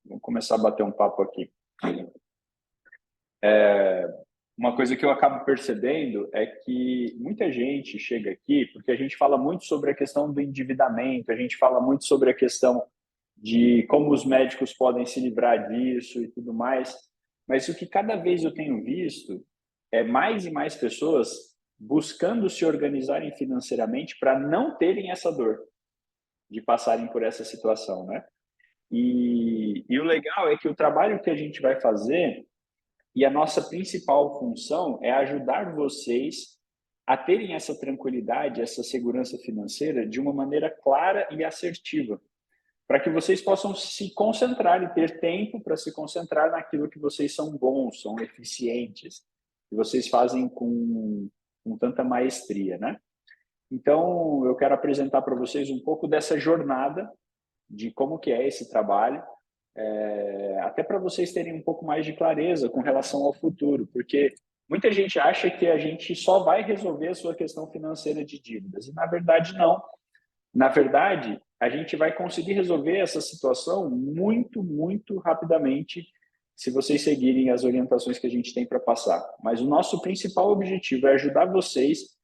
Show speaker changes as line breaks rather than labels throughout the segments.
Vamos começar a bater um papo aqui. Uma coisa que eu acabo percebendo é que muita gente chega aqui porque a gente fala muito sobre a questão do endividamento, a gente fala muito sobre a questão de como os médicos podem se livrar disso e tudo mais, mas o que cada vez eu tenho visto é mais e mais pessoas buscando se organizarem financeiramente para não terem essa dor de passarem por essa situação, né? E o legal é que o trabalho que a gente vai fazer e a nossa principal função é ajudar vocês a terem essa tranquilidade, essa segurança financeira de uma maneira clara e assertiva, para que vocês possam se concentrar e ter tempo para se concentrar naquilo que vocês são bons, são eficientes, que vocês fazem com tanta maestria, né? Então, eu quero apresentar para vocês um pouco dessa jornada de como que é esse trabalho, até para vocês terem um pouco mais de clareza com relação ao futuro, porque muita gente acha que a gente só vai resolver a sua questão financeira de dívidas, e na verdade não. Na verdade, a gente vai conseguir resolver essa situação muito, muito rapidamente se vocês seguirem as orientações que a gente tem para passar. Mas o nosso principal objetivo é ajudar vocês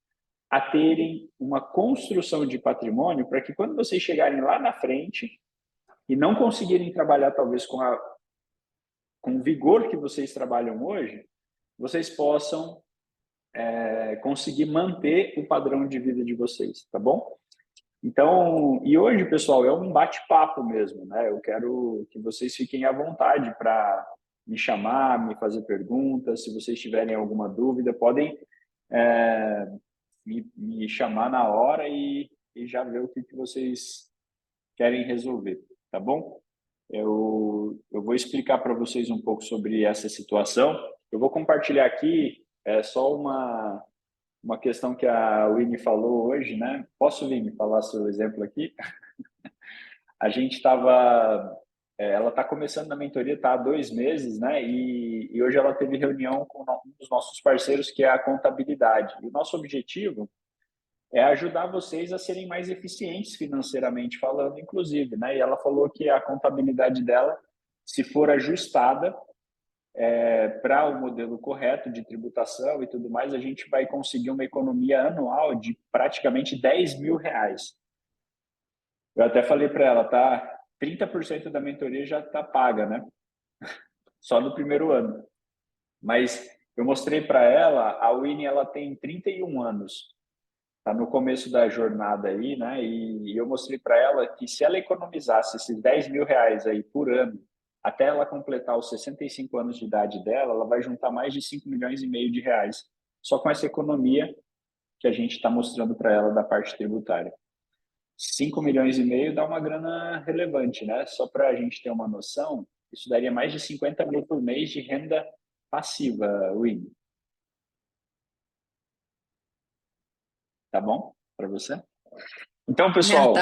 a terem uma construção de patrimônio para que quando vocês chegarem lá na frente e não conseguirem trabalhar talvez com o vigor que vocês trabalham hoje, vocês possam conseguir manter o padrão de vida de vocês, tá bom? Então, e hoje, pessoal, é um bate-papo mesmo, né? Eu quero que vocês fiquem à vontade para me chamar, me fazer perguntas. Se vocês tiverem alguma dúvida, podem me chamar na hora e já ver o que vocês querem resolver, tá bom? Eu vou explicar para vocês um pouco sobre essa situação. Eu vou compartilhar aqui só uma questão que a Winnie falou hoje, né? Posso, Winnie, falar seu exemplo aqui? A gente estava... ela está começando na mentoria, está há 2 meses, né? E hoje ela teve reunião com um dos nossos parceiros, que é a contabilidade. E o nosso objetivo é ajudar vocês a serem mais eficientes financeiramente falando, inclusive, né? E ela falou que a contabilidade dela, se for ajustada para o modelo correto de tributação e tudo mais, a gente vai conseguir uma economia anual de praticamente R$ 10.000. Eu até falei para ela, tá? 30% da mentoria já está paga, né? Só no primeiro ano. Mas eu mostrei para ela, a Winnie, ela tem 31 anos. Está no começo da jornada aí, né? E eu mostrei para ela que se ela economizasse esses R$ 10.000 aí por ano, até ela completar os 65 anos de idade dela, ela vai juntar mais de 5,5 milhões só com essa economia que a gente está mostrando para ela da parte tributária. 5,5 milhões dá uma grana relevante, né? Só para a gente ter uma noção, isso daria mais de 50 mil por mês de renda passiva, Winnie. Tá bom para você? Então, pessoal,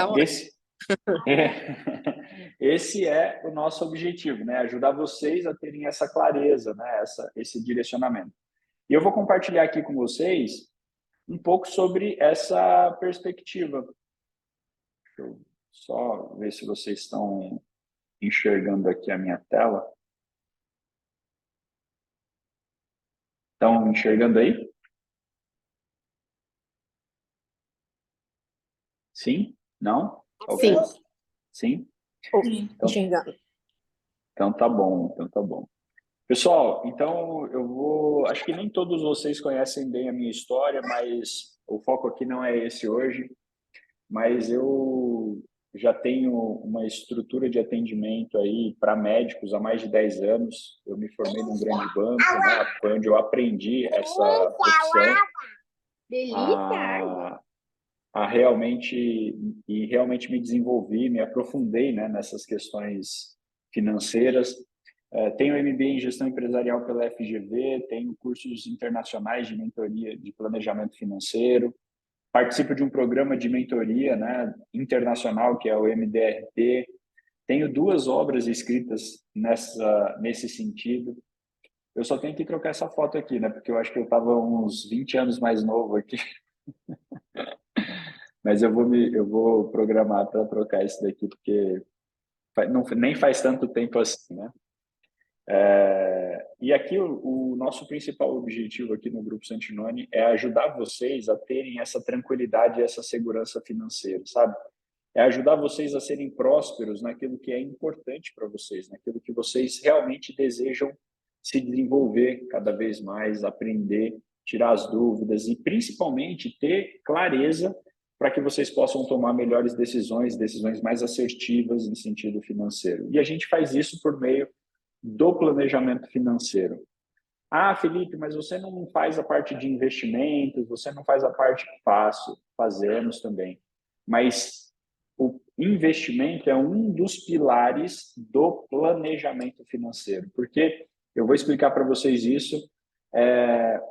esse é o nosso objetivo, né? Ajudar vocês a terem essa clareza, né? Esse direcionamento. E eu vou compartilhar aqui com vocês um pouco sobre essa perspectiva. Deixa eu só ver se vocês estão enxergando aqui a minha tela. Estão enxergando aí? Sim? Não?
Sim.
Sim?
Enxergando.
Então tá bom, então tá bom. Pessoal, então eu vou... Acho que nem todos vocês conhecem bem a minha história, mas o foco aqui não é esse hoje. Mas eu já tenho uma estrutura de atendimento aí para médicos há mais de 10 anos. Eu me formei num grande banco, né? Foi onde eu aprendi essa profissão a realmente me desenvolvi, me aprofundei, né, nessas questões financeiras. Tenho MBA em gestão empresarial pela FGV, tenho cursos internacionais de mentoria de planejamento financeiro, participo de um programa de mentoria, né, internacional, que é o MDRT. Tenho 2 obras escritas nesse sentido. Eu só tenho que trocar essa foto aqui, né, porque eu acho que eu estava uns 20 anos mais novo aqui. Mas eu vou programar para trocar isso daqui, porque nem faz tanto tempo assim, né? E aqui o nosso principal objetivo aqui no Grupo Santinoni é ajudar vocês a terem essa tranquilidade e essa segurança financeira, sabe? É ajudar vocês a serem prósperos naquilo que é importante para vocês, naquilo que vocês realmente desejam se desenvolver cada vez mais, aprender, tirar as dúvidas e principalmente ter clareza para que vocês possam tomar melhores decisões, decisões mais assertivas em sentido financeiro. E a gente faz isso por meio do planejamento financeiro. Ah, Felipe, mas você não faz a parte de investimentos, você não faz a parte que faço. Fazemos também. Mas o investimento é um dos pilares do planejamento financeiro. Porque eu vou explicar para vocês isso.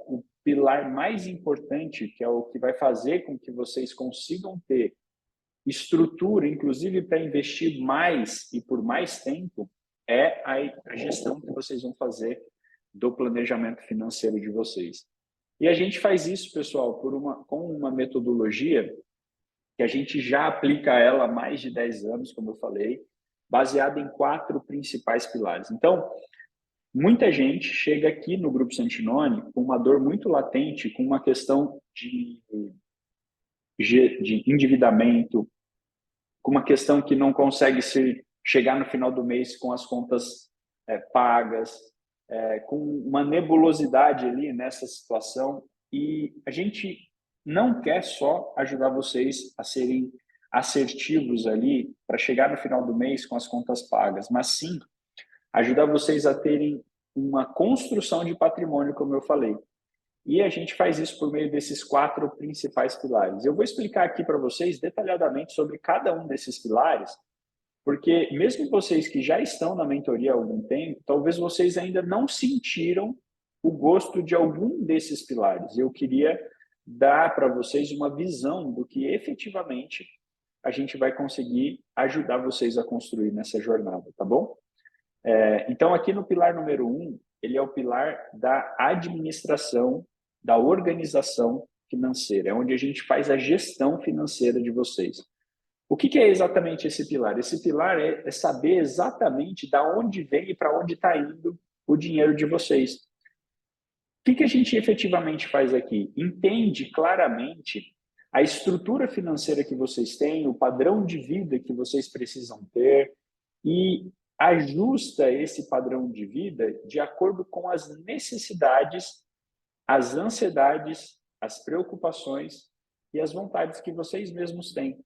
O pilar mais importante, que é o que vai fazer com que vocês consigam ter estrutura, inclusive para investir mais e por mais tempo, é a gestão que vocês vão fazer do planejamento financeiro de vocês. E a gente faz isso, pessoal, com uma metodologia que a gente já aplica ela há mais de 10 anos, como eu falei, baseada em 4 principais pilares. Então, muita gente chega aqui no Grupo Santinoni com uma dor muito latente, com uma questão de endividamento, com uma questão que não consegue chegar no final do mês com as contas pagas, com uma nebulosidade ali nessa situação. E a gente não quer só ajudar vocês a serem assertivos ali para chegar no final do mês com as contas pagas, mas sim ajudar vocês a terem uma construção de patrimônio, como eu falei. E a gente faz isso por meio desses 4 principais pilares. Eu vou explicar aqui para vocês detalhadamente sobre cada um desses pilares, porque mesmo vocês que já estão na mentoria há algum tempo, talvez vocês ainda não sentiram o gosto de algum desses pilares. Eu queria dar para vocês uma visão do que efetivamente a gente vai conseguir ajudar vocês a construir nessa jornada, tá bom? Então, aqui no pilar número 1, ele é o pilar da administração, da organização financeira, é onde a gente faz a gestão financeira de vocês. O que é exatamente esse pilar? Esse pilar é saber exatamente de onde vem e para onde está indo o dinheiro de vocês. O que a gente efetivamente faz aqui? Entende claramente a estrutura financeira que vocês têm, o padrão de vida que vocês precisam ter e ajusta esse padrão de vida de acordo com as necessidades, as ansiedades, as preocupações e as vontades que vocês mesmos têm.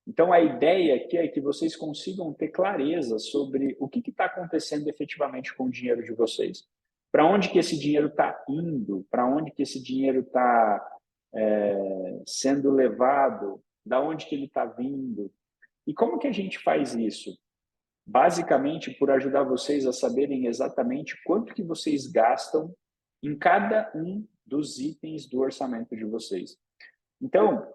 Então, a ideia aqui é que vocês consigam ter clareza sobre o que está acontecendo efetivamente com o dinheiro de vocês. Para onde que esse dinheiro está indo? Para onde que esse dinheiro está sendo levado? Da onde que ele está vindo? E como que a gente faz isso? Basicamente, por ajudar vocês a saberem exatamente quanto que vocês gastam em cada um dos itens do orçamento de vocês. Então,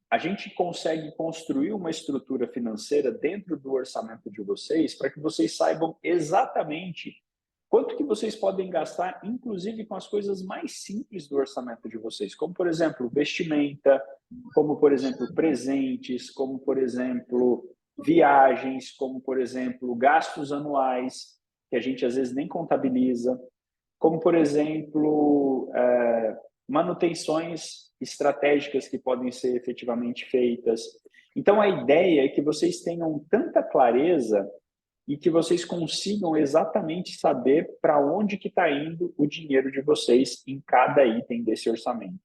a gente consegue construir uma estrutura financeira dentro do orçamento de vocês para que vocês saibam exatamente quanto que vocês podem gastar, inclusive com as coisas mais simples do orçamento de vocês, como, por exemplo, vestimenta, como, por exemplo, presentes, como, por exemplo, viagens, como, por exemplo, gastos anuais, que a gente às vezes nem contabiliza, como, por exemplo, manutenções estratégicas que podem ser efetivamente feitas. Então, a ideia é que vocês tenham tanta clareza e que vocês consigam exatamente saber para onde que está indo o dinheiro de vocês em cada item desse orçamento.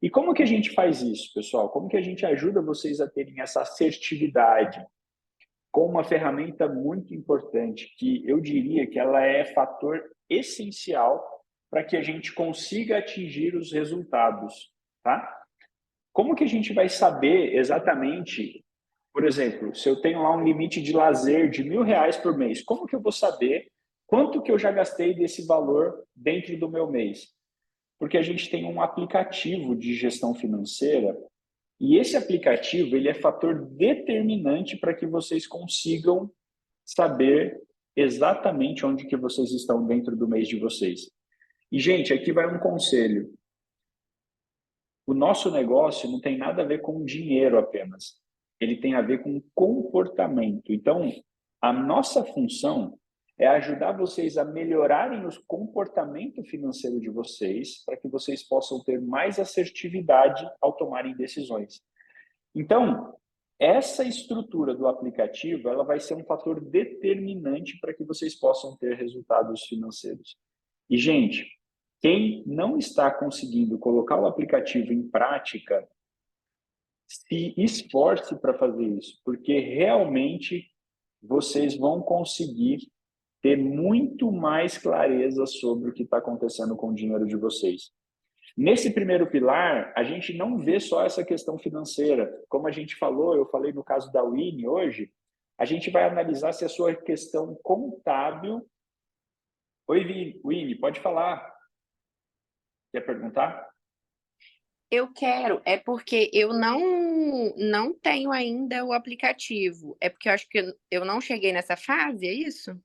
E como que a gente faz isso, pessoal? Como que a gente ajuda vocês a terem essa assertividade com uma ferramenta muito importante, que eu diria que ela é fator essencial para que a gente consiga atingir os resultados, tá? Como que a gente vai saber exatamente, por exemplo, se eu tenho lá um limite de lazer de R$1.000 por mês, como que eu vou saber quanto que eu já gastei desse valor dentro do meu mês? Porque a gente tem um aplicativo de gestão financeira e esse aplicativo ele é fator determinante para que vocês consigam saber exatamente onde que vocês estão dentro do mês de vocês. E, gente, aqui vai um conselho. O nosso negócio não tem nada a ver com dinheiro apenas. Ele tem a ver com comportamento. Então, A nossa função é ajudar vocês a melhorarem o comportamento financeiro de vocês para que vocês possam ter mais assertividade ao tomarem decisões. Então, essa estrutura do aplicativo, ela vai ser um fator determinante para que vocês possam ter resultados financeiros. E, gente, quem não está conseguindo colocar o aplicativo em prática, se esforce para fazer isso, porque realmente vocês vão conseguir ter muito mais clareza sobre o que está acontecendo com o dinheiro de vocês. Nesse primeiro pilar, a gente não vê só essa questão financeira. Como a gente falou, eu falei no caso da Winnie hoje, a gente vai analisar se a sua questão contábil... Oi, Winnie, pode falar. Quer perguntar?
Eu quero, é porque eu não tenho ainda o aplicativo. É porque eu acho que eu não cheguei nessa fase, é isso?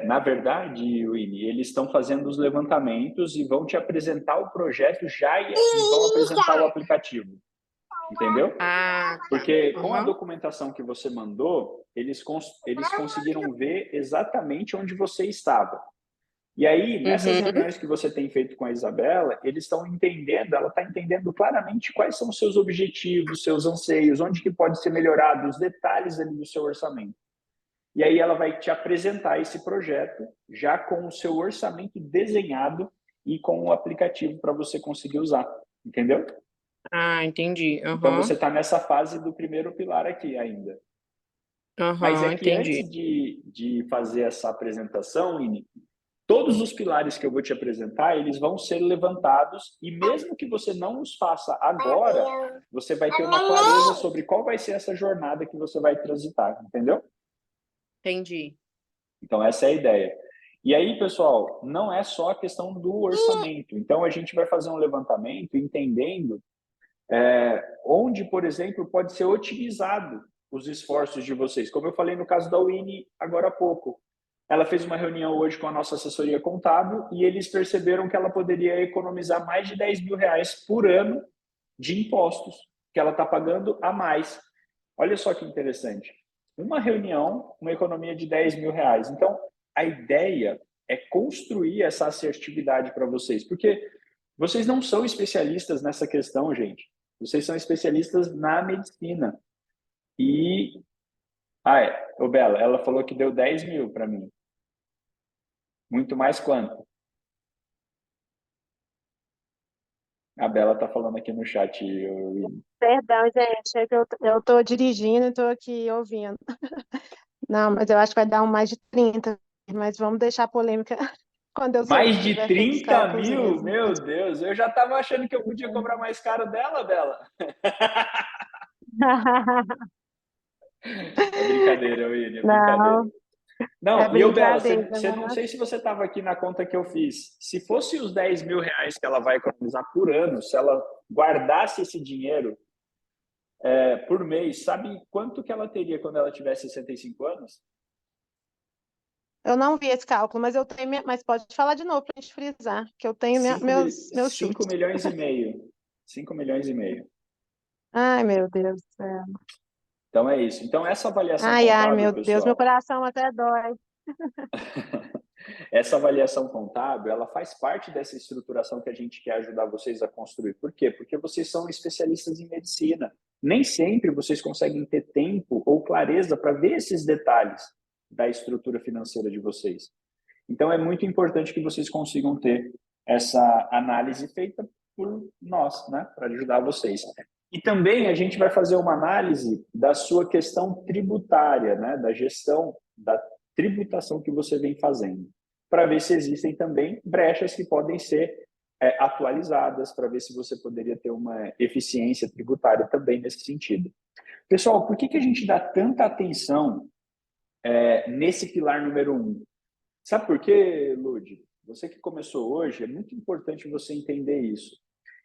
Na verdade, Winnie, eles estão fazendo os levantamentos e vão te apresentar o projeto já e vão apresentar o aplicativo. Entendeu?
Ah, tá.
Porque com a documentação que você mandou, eles conseguiram ver exatamente onde você estava. E aí, nessas reuniões que você tem feito com a Isabela, eles estão entendendo, ela está entendendo claramente quais são os seus objetivos, seus anseios, onde que pode ser melhorado, os detalhes ali do seu orçamento. E aí ela vai te apresentar esse projeto já com o seu orçamento desenhado e com o aplicativo para você conseguir usar. Entendeu?
Ah, entendi.
Então você está nessa fase do primeiro pilar aqui ainda. Mas é que
Entendi.
antes de fazer essa apresentação, Ine, todos os pilares que eu vou te apresentar, eles vão ser levantados e mesmo que você não os faça agora, você vai ter uma clareza sobre qual vai ser essa jornada que você vai transitar, entendeu?
Entendi.
Então essa é a ideia. E aí, pessoal, não é só a questão do orçamento. Então a gente vai fazer um levantamento entendendo onde, por exemplo, pode ser otimizado os esforços de vocês. Como eu falei no caso da Winnie agora há pouco. Ela fez uma reunião hoje com a nossa assessoria contábil e eles perceberam que ela poderia economizar mais de 10 mil reais por ano de impostos que ela está pagando a mais. Olha só que interessante. Uma reunião, uma economia de 10 mil reais. Então, a ideia é construir essa assertividade para vocês, porque vocês não são especialistas nessa questão, gente. Vocês são especialistas na medicina. E, ô Bela, ela falou que deu 10 mil para mim. Muito mais quanto? A Bela está falando aqui no chat.
Perdão, gente, é que eu estou dirigindo e estou aqui ouvindo. Não, mas eu acho que vai dar um mais de 30, mas vamos deixar a polêmica quando eu
Mais de
tiver feito os
30
cálculos
mil?
mesmo.
Meu Deus, eu já estava achando que eu podia cobrar mais caro dela, Bela. É brincadeira, William, é brincadeira.
Não,
Não,
é
e eu, Bela,
brincadeira,
você não sei se você estava aqui na conta que eu fiz. Se fosse os 10 mil reais que ela vai economizar por ano, se ela guardasse esse dinheiro por mês, sabe quanto que ela teria quando ela tivesse 65 anos?
Eu não vi esse cálculo, mas eu tenho mas pode falar de novo para a gente frisar, que eu tenho meus
5
chutes.
milhões e meio. 5 milhões e meio.
Ai, meu Deus do céu.
Então é isso. Então essa avaliação
Ai,
contábil,
meu Deus, meu
pessoal,
coração até dói.
essa avaliação contábil, ela faz parte dessa estruturação que a gente quer ajudar vocês a construir. Por quê? Porque vocês são especialistas em medicina. Nem sempre vocês conseguem ter tempo ou clareza para ver esses detalhes da estrutura financeira de vocês. Então, é muito importante que vocês consigam ter essa análise feita por nós, né? Para ajudar vocês. E também a gente vai fazer uma análise da sua questão tributária, né? Da gestão da tributação que você vem fazendo, para ver se existem também brechas que podem ser atualizadas, para ver se você poderia ter uma eficiência tributária também nesse sentido. Pessoal, por que a gente dá tanta atenção nesse pilar número 1? Sabe por quê, Lud? Você que começou hoje, é muito importante você entender isso.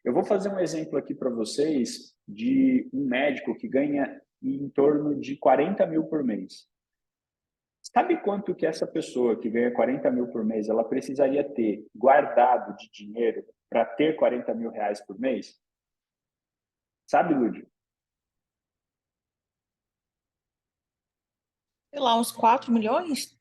Eu vou fazer um exemplo aqui para vocês de um médico que ganha em torno de 40 mil por mês. Sabe quanto que essa pessoa que ganha 40 mil por mês, ela precisaria ter guardado de dinheiro para ter 40 mil reais por mês? Sabe, Lud?
sei lá, uns 4 milhões?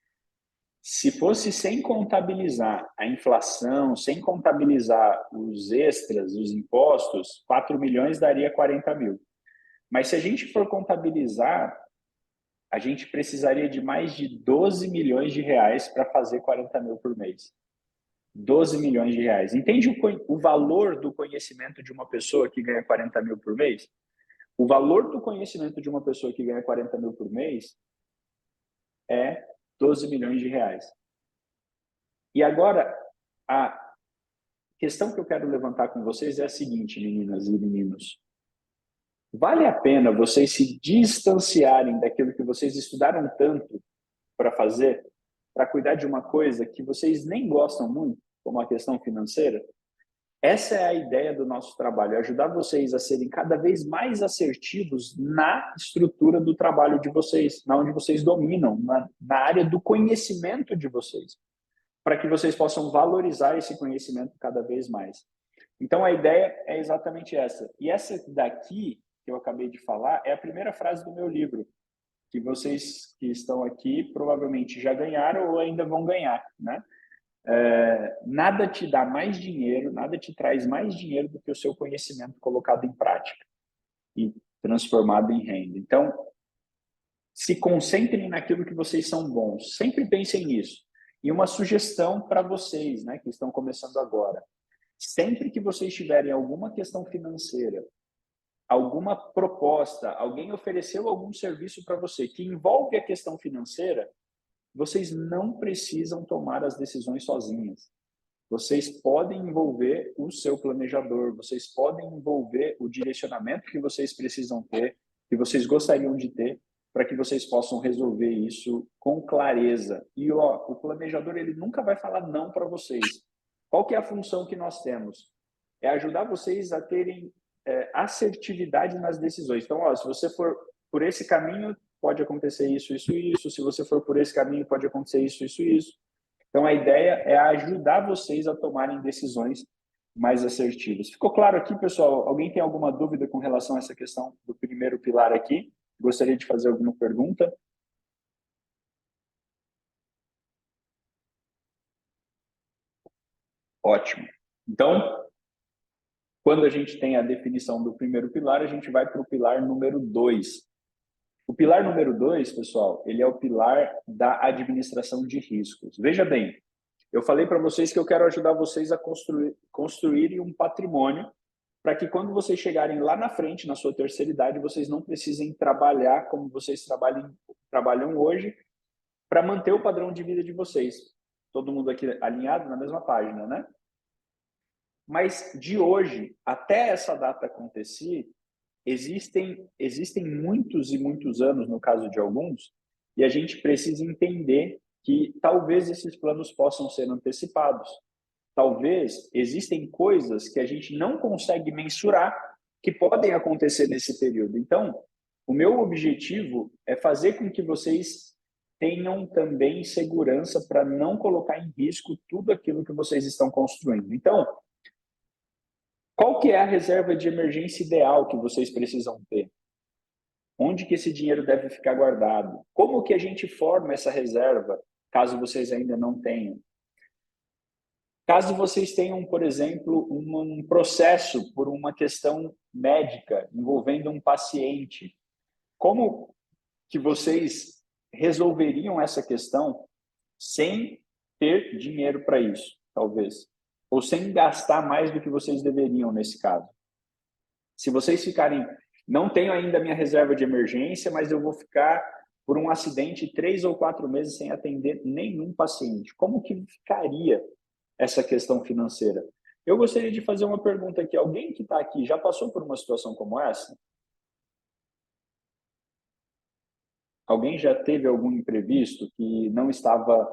Se fosse sem contabilizar a inflação, sem contabilizar os extras, os impostos, 4 milhões daria 40 mil. Mas se a gente for contabilizar, a gente precisaria de mais de 12 milhões de reais para fazer 40 mil por mês. 12 milhões de reais. Entende o valor do conhecimento de uma pessoa que ganha 40 mil por mês? O valor do conhecimento de uma pessoa que ganha 40 mil por mês é 12 milhões de reais. E agora, a questão que eu quero levantar com vocês é a seguinte, meninas e meninos. Vale a pena vocês se distanciarem daquilo que vocês estudaram tanto para fazer, para cuidar de uma coisa que vocês nem gostam muito, como a questão financeira? Essa é a ideia do nosso trabalho, ajudar vocês a serem cada vez mais assertivos na estrutura do trabalho de vocês, na onde vocês dominam, na área do conhecimento de vocês, para que vocês possam valorizar esse conhecimento cada vez mais. Então, a ideia é exatamente essa. E essa daqui, que eu acabei de falar, é a primeira frase do meu livro, que vocês que estão aqui provavelmente já ganharam ou ainda vão ganhar, né? Nada te dá mais dinheiro, nada te traz mais dinheiro do que o seu conhecimento colocado em prática e transformado em renda. Então, se concentrem naquilo que vocês são bons. Sempre pensem nisso. E uma sugestão para vocês, né, que estão começando agora. Sempre que vocês tiverem alguma questão financeira, alguma proposta, alguém ofereceu algum serviço para você que envolve a questão financeira, vocês não precisam tomar as decisões sozinhas. Vocês podem envolver o seu planejador, vocês podem envolver o direcionamento que vocês precisam ter, que vocês gostariam de ter, para que vocês possam resolver isso com clareza. E o planejador ele nunca vai falar não para vocês. Qual que é a função que nós temos? É ajudar vocês a terem assertividade nas decisões. Então, se você for por esse caminho, pode acontecer isso, isso e isso. Se você for por esse caminho, pode acontecer isso, isso e isso. Então, a ideia é ajudar vocês a tomarem decisões mais assertivas. Ficou claro aqui, pessoal? Alguém tem alguma dúvida com relação a essa questão do primeiro pilar aqui? Gostaria de fazer alguma pergunta? Ótimo. Então, quando a gente tem a definição do primeiro pilar, a gente vai para o pilar número 2. O pilar número 2, pessoal, ele é o pilar da administração de riscos. Veja bem, eu falei para vocês que eu quero ajudar vocês a construírem um patrimônio para que quando vocês chegarem lá na frente, na sua terceira idade, vocês não precisem trabalhar como vocês trabalham hoje para manter o padrão de vida de vocês. Todo mundo aqui alinhado na mesma página, né? Mas de hoje até essa data acontecer, existem muitos e muitos anos, no caso de alguns, e a gente precisa entender que talvez esses planos possam ser antecipados. Talvez existem coisas que a gente não consegue mensurar que podem acontecer nesse período. Então, o meu objetivo é fazer com que vocês tenham também segurança para não colocar em risco tudo aquilo que vocês estão construindo. Então, qual que é a reserva de emergência ideal que vocês precisam ter? Onde que esse dinheiro deve ficar guardado? Como que a gente forma essa reserva, caso vocês ainda não tenham? Caso vocês tenham, por exemplo, um processo por uma questão médica envolvendo um paciente, como que vocês resolveriam essa questão sem ter dinheiro para isso, talvez? Ou sem gastar mais do que vocês deveriam nesse caso? Se vocês ficarem, não tenho ainda a minha reserva de emergência, mas eu vou ficar por um acidente 3 ou 4 meses sem atender nenhum paciente. Como que ficaria essa questão financeira? Eu gostaria de fazer uma pergunta aqui. Alguém que está aqui já passou por uma situação como essa? Alguém já teve algum imprevisto que não estava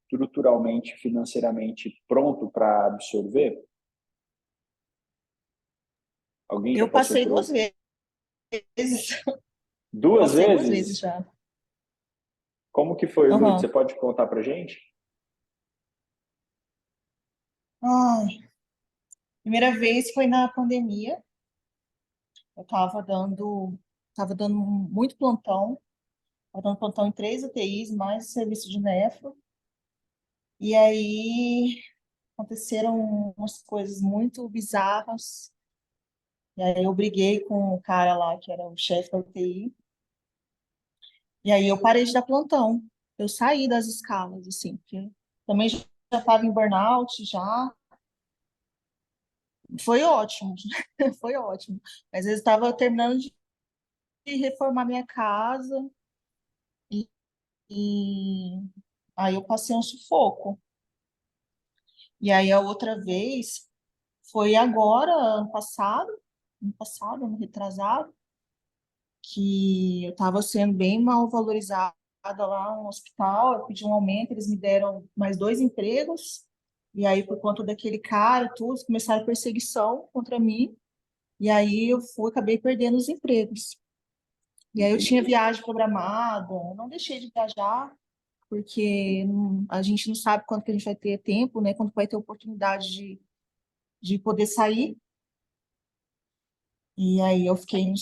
estruturalmente, financeiramente pronto para absorver? Alguém já
Eu
passou
passei
por
2
outro?
vezes.
Duas
Passei 2
vezes?
vezes já.
Como que foi, Lu?
Uhum.
Você pode contar para gente?
Ai, primeira vez foi na pandemia. Eu estava dando muito plantão. Estava dando plantão em 3 UTIs, mais serviço de nefro. E aí aconteceram umas coisas muito bizarras. E aí eu briguei com o cara lá, que era o chefe da UTI. E aí eu parei de dar plantão. Eu saí das escalas, assim, porque também já estava em burnout, já. Foi ótimo, foi ótimo. Mas eu estava terminando de reformar minha casa e, e aí eu passei um sufoco. E aí a outra vez foi agora, ano passado, ano retrasado, que eu estava sendo bem mal valorizada lá no hospital. Eu pedi um aumento, eles me deram mais 2 empregos. E aí, por conta daquele cara, tudo, começaram perseguição contra mim. E aí eu acabei perdendo os empregos. E aí eu tinha
Entendi.
viagem programada, eu não deixei de viajar, porque a gente não sabe quando que a gente vai ter tempo, né? Quando vai ter oportunidade de poder sair. E aí eu fiquei no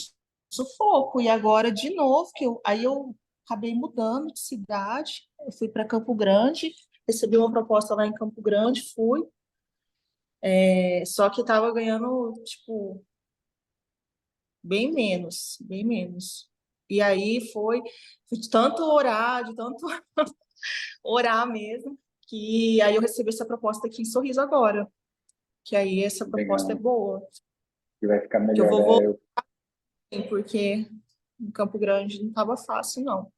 sufoco. E agora, de novo, aí eu acabei mudando de cidade. Eu fui para Campo Grande, recebi uma proposta lá em Campo Grande, fui. Só que estava ganhando, tipo, bem menos, bem menos. E aí fui de tanto orar, de tanto orar mesmo, que aí eu recebi essa proposta aqui em Sorriso agora. Que aí essa proposta é
Legal.
boa.
Que vai ficar
Que eu
melhor.
vou
É,
voltar, porque em Campo Grande não estava fácil, não.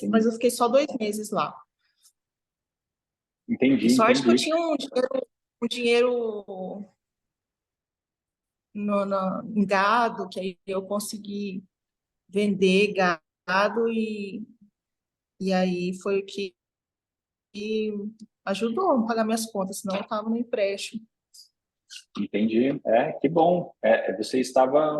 Mas eu fiquei só 2 meses lá. E sorte que eu
entendi.
tinha um dinheiro em gado, que aí eu consegui vender gado e aí foi o que ajudou a pagar minhas contas, senão eu estava no empréstimo.
Entendi. Que bom. Você estava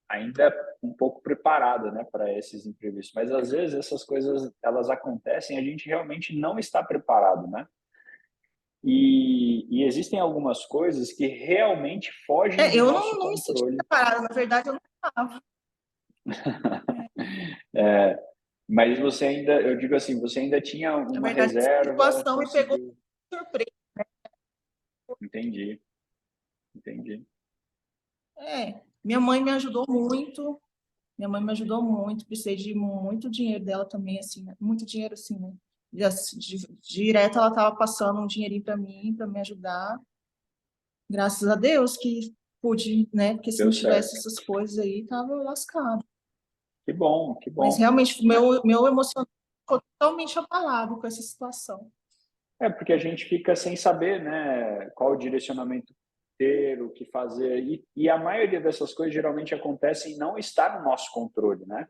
ainda um pouco preparada, né, para esses imprevistos. Mas às vezes essas coisas elas acontecem, a gente realmente não está preparado, né? E existem algumas coisas que realmente fogem do
Eu
nosso
não me senti
controle.
preparada, na verdade eu não estava.
É, mas você ainda, eu digo assim, você ainda tinha
Na
uma
verdade, essa
reserva,
situação me pegou
conseguiu.
de surpresa.
Entendi, entendi.
Minha mãe me ajudou muito. Minha mãe me ajudou muito, precisei de muito dinheiro dela também, assim, né? Muito dinheiro, assim, né? Direto ela estava passando um dinheirinho para me ajudar. Graças a Deus que pude, né? Porque se não
Deu
tivesse
certo.
essas coisas aí, tava lascado.
Que bom, que
Mas
bom.
realmente, meu emocional ficou totalmente abalado com essa situação.
Porque a gente fica sem saber, né, qual o direcionamento ter, o que fazer. E a maioria dessas coisas geralmente acontecem e não está no nosso controle, né?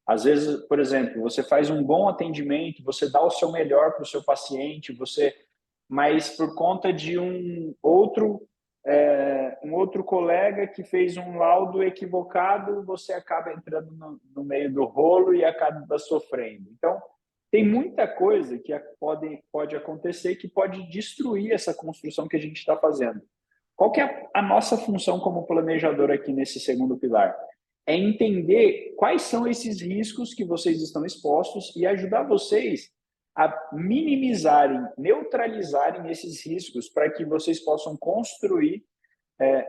Às vezes, por exemplo, você faz um bom atendimento, você dá o seu melhor para o seu paciente, mas por conta de um outro colega que fez um laudo equivocado, você acaba entrando no meio do rolo e acaba sofrendo. Então, tem muita coisa que pode acontecer que pode destruir essa construção que a gente está fazendo. Qual que é a nossa função como planejador aqui nesse segundo pilar? É entender quais são esses riscos que vocês estão expostos e ajudar vocês a minimizarem, neutralizarem esses riscos para que vocês possam construir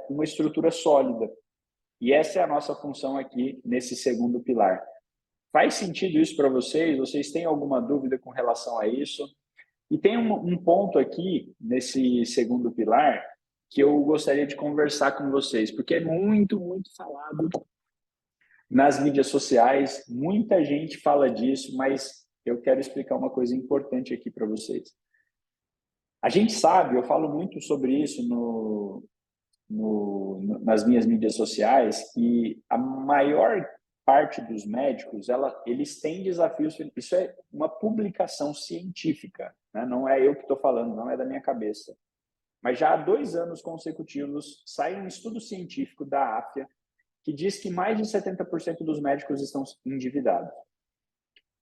uma estrutura sólida. E essa é a nossa função aqui nesse segundo pilar. Faz sentido isso para vocês? Vocês têm alguma dúvida com relação a isso? E tem um ponto aqui, nesse segundo pilar, que eu gostaria de conversar com vocês, porque é muito, muito falado nas mídias sociais, muita gente fala disso, mas eu quero explicar uma coisa importante aqui para vocês. A gente sabe, eu falo muito sobre isso nas minhas mídias sociais, que a maior parte dos médicos, eles têm desafios. Isso é uma publicação científica, né? Não é eu que estou falando, não é da minha cabeça. Mas já há 2 anos consecutivos sai um estudo científico da AFIA que diz que mais de 70% dos médicos estão endividados.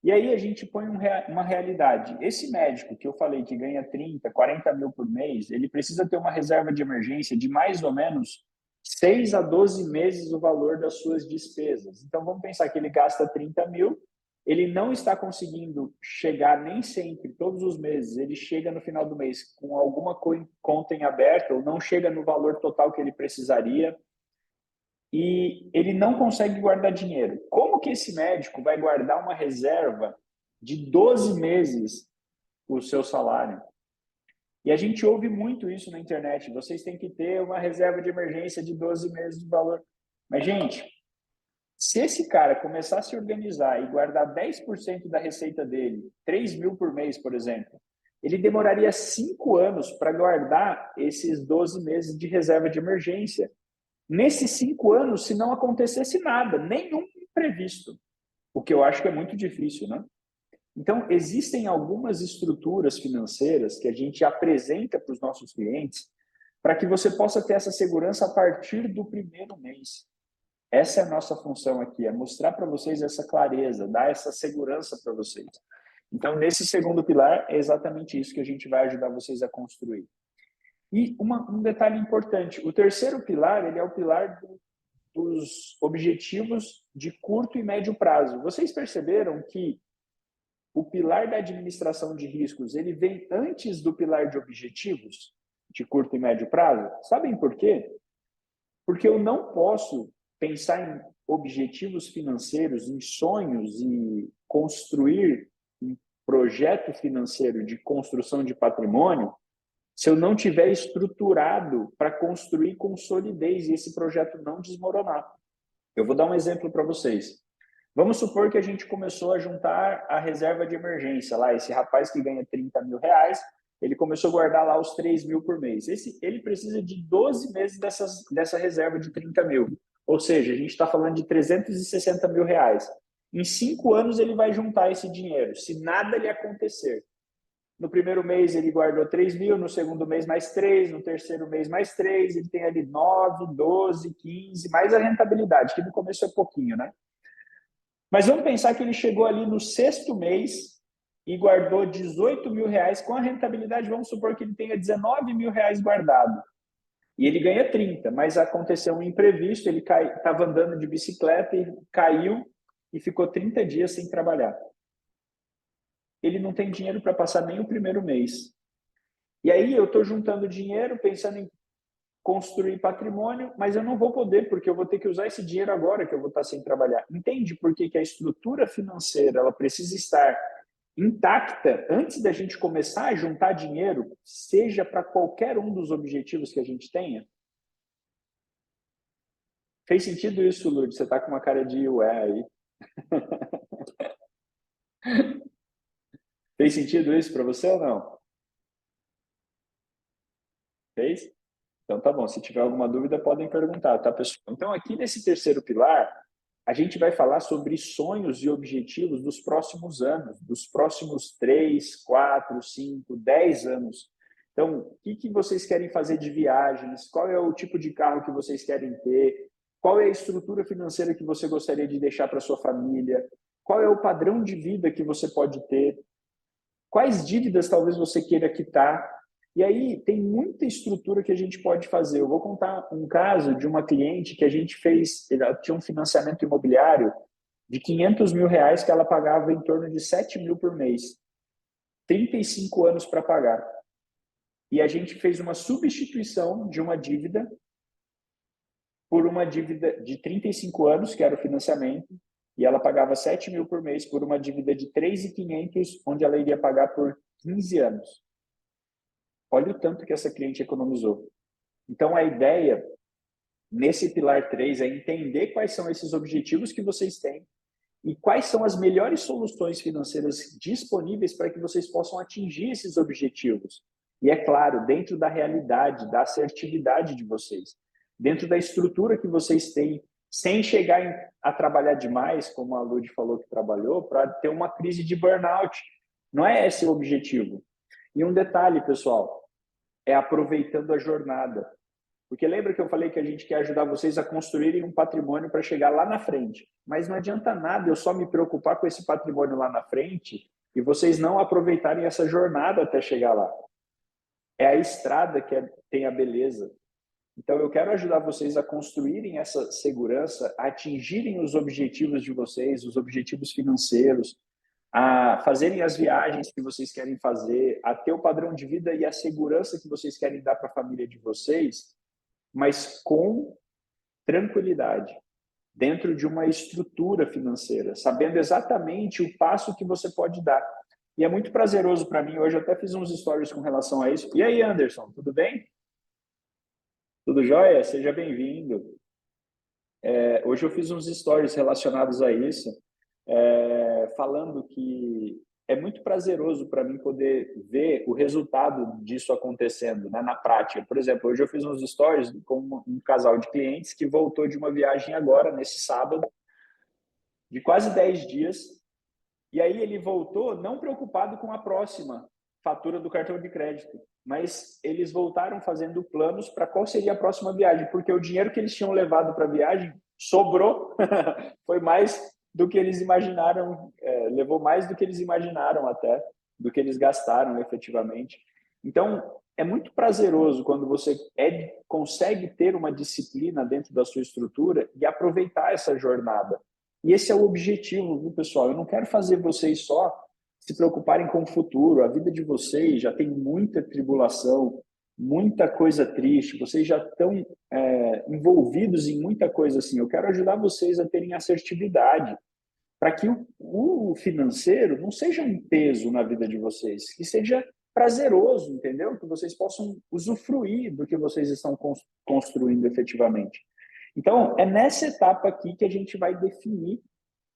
E aí a gente põe uma realidade. Esse médico que eu falei que ganha 30, 40 mil por mês, ele precisa ter uma reserva de emergência de mais ou menos 6 a 12 meses o valor das suas despesas. Então vamos pensar que ele gasta 30 mil, ele não está conseguindo chegar nem sempre, todos os meses, ele chega no final do mês com alguma conta em aberto, ou não chega no valor total que ele precisaria, e ele não consegue guardar dinheiro. Como que esse médico vai guardar uma reserva de 12 meses o seu salário? E a gente ouve muito isso na internet, vocês têm que ter uma reserva de emergência de 12 meses de valor. Mas, gente, se esse cara começar a se organizar e guardar 10% da receita dele, 3 mil por mês, por exemplo, ele demoraria 5 anos para guardar esses 12 meses de reserva de emergência. Nesses 5 anos, se não acontecesse nada, nenhum imprevisto, o que eu acho que é muito difícil, né? Então, existem algumas estruturas financeiras que a gente apresenta para os nossos clientes para que você possa ter essa segurança a partir do primeiro mês. Essa é a nossa função aqui, é mostrar para vocês essa clareza, dar essa segurança para vocês. Então, nesse segundo pilar, é exatamente isso que a gente vai ajudar vocês a construir. E um detalhe importante, o terceiro pilar, ele é o pilar dos objetivos de curto e médio prazo. Vocês perceberam que o pilar da administração de riscos, ele vem antes do pilar de objetivos de curto e médio prazo? Sabem por quê? Porque eu não posso pensar em objetivos financeiros, em sonhos e construir um projeto financeiro de construção de patrimônio se eu não tiver estruturado para construir com solidez e esse projeto não desmoronar. Eu vou dar um exemplo para vocês. Vamos supor que a gente começou a juntar a reserva de emergência lá, esse rapaz que ganha 30 mil reais, ele começou a guardar lá os 3 mil por mês. Ele precisa de 12 meses dessa reserva de 30 mil. Ou seja, a gente está falando de 360 mil reais. Em 5 anos ele vai juntar esse dinheiro, se nada lhe acontecer. No primeiro mês ele guardou 3 mil, no segundo mês mais 3, no terceiro mês mais 3, ele tem ali 9, 12, 15, mais a rentabilidade, que no começo é pouquinho, né? Mas vamos pensar que ele chegou ali no 6º mês e guardou 18 mil reais com a rentabilidade, vamos supor que ele tenha 19 mil reais guardado. E ele ganha 30, mas aconteceu um imprevisto, ele estava andando de bicicleta e caiu e ficou 30 dias sem trabalhar. Ele não tem dinheiro para passar nem o primeiro mês. E aí eu estou juntando dinheiro, pensando em construir patrimônio, mas eu não vou poder, porque eu vou ter que usar esse dinheiro agora que eu vou estar sem trabalhar. Entende por que a estrutura financeira ela precisa estar intacta antes da gente começar a juntar dinheiro, seja para qualquer um dos objetivos que a gente tenha? Fez sentido isso, Lourdes? Você está com uma cara de ué aí. Fez sentido isso para você ou não? Fez? Então tá bom, se tiver alguma dúvida podem perguntar, tá, pessoal? Então aqui nesse terceiro pilar, a gente vai falar sobre sonhos e objetivos dos próximos anos, dos próximos 3, 4, 5, 10 anos. Então, o que vocês querem fazer de viagens? Qual é o tipo de carro que vocês querem ter? Qual é a estrutura financeira que você gostaria de deixar para sua família? Qual é o padrão de vida que você pode ter? Quais dívidas talvez você queira quitar? E aí tem muita estrutura que a gente pode fazer. Eu vou contar um caso de uma cliente que a gente fez, ela tinha um financiamento imobiliário de 500 mil reais que ela pagava em torno de 7 mil por mês. 35 anos para pagar. E a gente fez uma substituição de uma dívida por uma dívida de 35 anos, que era o financiamento, e ela pagava 7 mil por mês por uma dívida de 3.500, onde ela iria pagar por 15 anos. Olha o tanto que essa cliente economizou. Então, a ideia, nesse pilar 3, é entender quais são esses objetivos que vocês têm e quais são as melhores soluções financeiras disponíveis para que vocês possam atingir esses objetivos. E, é claro, dentro da realidade, da assertividade de vocês, dentro da estrutura que vocês têm, sem chegar a trabalhar demais, como a Lud falou que trabalhou, para ter uma crise de burnout. Não é esse o objetivo. E um detalhe, pessoal, é aproveitando a jornada. Porque lembra que eu falei que a gente quer ajudar vocês a construírem um patrimônio para chegar lá na frente. Mas não adianta nada eu só me preocupar com esse patrimônio lá na frente e vocês não aproveitarem essa jornada até chegar lá. É a estrada que tem a beleza. Então, eu quero ajudar vocês a construírem essa segurança, a atingirem os objetivos de vocês, os objetivos financeiros, a fazerem as viagens que vocês querem fazer, a ter o padrão de vida e a segurança que vocês querem dar para a família de vocês, mas com tranquilidade, dentro de uma estrutura financeira, sabendo exatamente o passo que você pode dar. E é muito prazeroso para mim, hoje eu até fiz uns stories com relação a isso. E aí, Anderson, tudo bem? Tudo jóia? Seja bem-vindo. Hoje eu fiz uns stories relacionados a isso, falando que é muito prazeroso para mim poder ver o resultado disso acontecendo, né, na prática. Por exemplo, hoje eu fiz uns stories com um casal de clientes que voltou de uma viagem agora, nesse sábado, de quase 10 dias, e aí ele voltou não preocupado com a próxima fatura do cartão de crédito, mas eles voltaram fazendo planos para qual seria a próxima viagem, porque o dinheiro que eles tinham levado para a viagem sobrou, foi mais do que eles imaginaram, levou mais do que eles imaginaram até, do que eles gastaram efetivamente. Então, é muito prazeroso quando você consegue ter uma disciplina dentro da sua estrutura e aproveitar essa jornada. E esse é o objetivo, viu, pessoal? Eu não quero fazer vocês só se preocuparem com o futuro. A vida de vocês já tem muita tribulação, muita coisa triste, vocês já estão envolvidos em muita coisa assim. Eu quero ajudar vocês a terem assertividade, para que o financeiro não seja um peso na vida de vocês, que seja prazeroso, entendeu? Que vocês possam usufruir do que vocês estão construindo efetivamente. Então, é nessa etapa aqui que a gente vai definir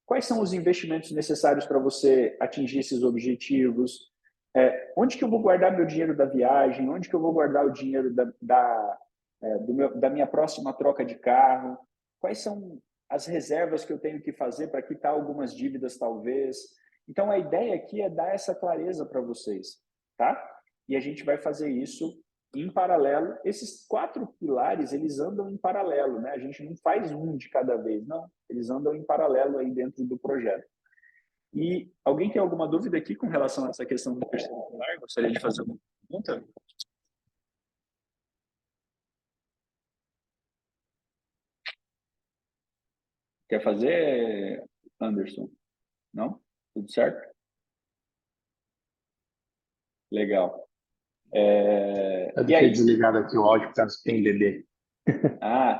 quais são os investimentos necessários para você atingir esses objetivos, onde que eu vou guardar meu dinheiro da viagem, onde que eu vou guardar o dinheiro da minha próxima troca de carro, quais são as reservas que eu tenho que fazer para quitar algumas dívidas, talvez. Então, a ideia aqui é dar essa clareza para vocês, tá? E a gente vai fazer isso em paralelo. Esses 4 pilares, eles andam em paralelo, né? A gente não faz um de cada vez, não. Eles andam em paralelo aí dentro do projeto. E alguém tem alguma dúvida aqui com relação a essa questão do terceiro pilar? Gostaria de fazer uma pergunta? Quer fazer, Anderson? Não? Tudo certo? Legal.
Eu
E
deixei
aí?
desligado aqui o áudio caso tem bebê.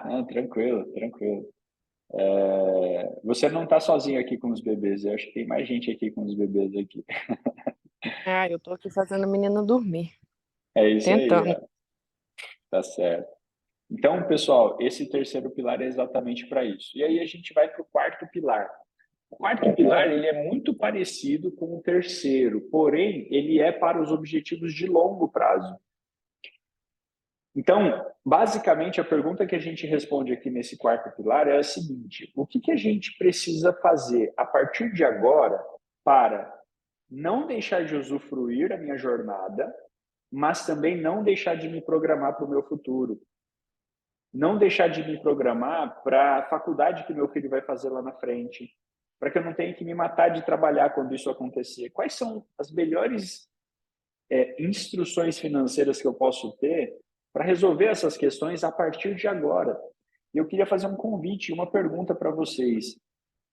Não, tranquilo, tranquilo. Você não está sozinho aqui com os bebês. Eu acho que tem mais gente aqui com os bebês aqui.
Eu tô aqui fazendo o menino dormir.
É isso aí,
Tentando.
ó. Tá certo. Então, pessoal, esse terceiro pilar é exatamente para isso. E aí a gente vai para o quarto pilar. O quarto pilar, ele é muito parecido com o terceiro, porém, ele é para os objetivos de longo prazo. Então, basicamente, a pergunta que a gente responde aqui nesse quarto pilar é a seguinte: o que a gente precisa fazer a partir de agora para não deixar de usufruir a minha jornada, mas também não deixar de me programar para o meu futuro? Não deixar de me programar para a faculdade que meu filho vai fazer lá na frente, para que eu não tenha que me matar de trabalhar quando isso acontecer. Quais são as melhores instruções financeiras que eu posso ter para resolver essas questões a partir de agora? E eu queria fazer um convite, uma pergunta para vocês.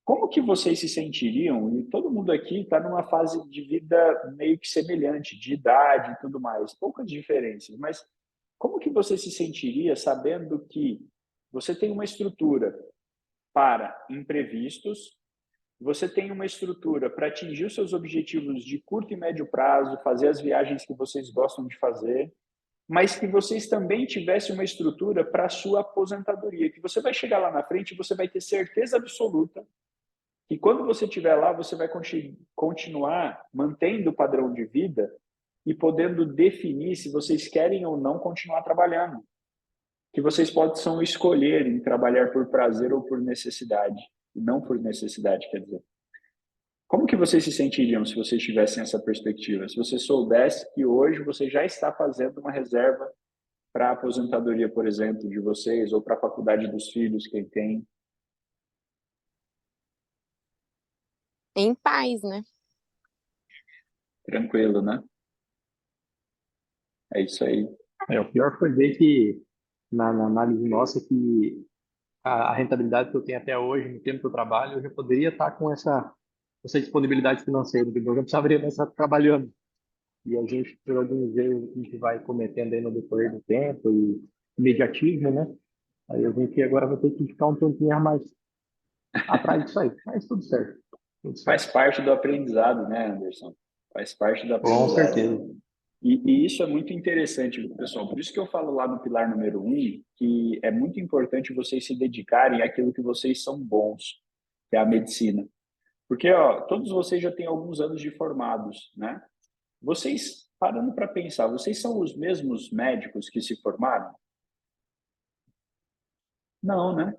Como que vocês se sentiriam? E todo mundo aqui está numa fase de vida meio que semelhante, de idade e tudo mais, poucas diferenças, mas como que você se sentiria sabendo que você tem uma estrutura para imprevistos, você tem uma estrutura para atingir os seus objetivos de curto e médio prazo, fazer as viagens que vocês gostam de fazer, mas que vocês também tivessem uma estrutura para a sua aposentadoria, que você vai chegar lá na frente e você vai ter certeza absoluta que quando você estiver lá, você vai continuar mantendo o padrão de vida e podendo definir se vocês querem ou não continuar trabalhando. Que vocês possam escolher em trabalhar por prazer ou por necessidade. E não por necessidade, quer dizer. Como que vocês se sentiriam se vocês tivessem essa perspectiva? Se você soubesse que hoje você já está fazendo uma reserva para a aposentadoria, por exemplo, de vocês, ou para a faculdade dos filhos, quem tem.
Em paz, né?
Tranquilo, né? É isso aí.
O pior foi ver que na análise nossa que a rentabilidade que eu tenho até hoje, no tempo que eu trabalho, eu já poderia estar com essa disponibilidade financeira, entendeu? Eu não precisaria mais estar trabalhando. E a gente, por alguns erros que a gente vai cometendo aí no decorrer do tempo e imediatismo, né? Aí a gente agora vai ter que ficar um tempinho a mais atrás disso aí. Mas tudo certo. Tudo
Faz
certo.
parte do aprendizado, né, Anderson? Faz parte do
Com
aprendizado.
certeza.
E isso é muito interessante, pessoal. Por isso que eu falo lá no pilar número 1, que é muito importante vocês se dedicarem àquilo que vocês são bons, que é a medicina. Porque, ó, todos vocês já têm alguns anos de formados, né? Vocês, parando para pensar, vocês são os mesmos médicos que se formaram? Não, né?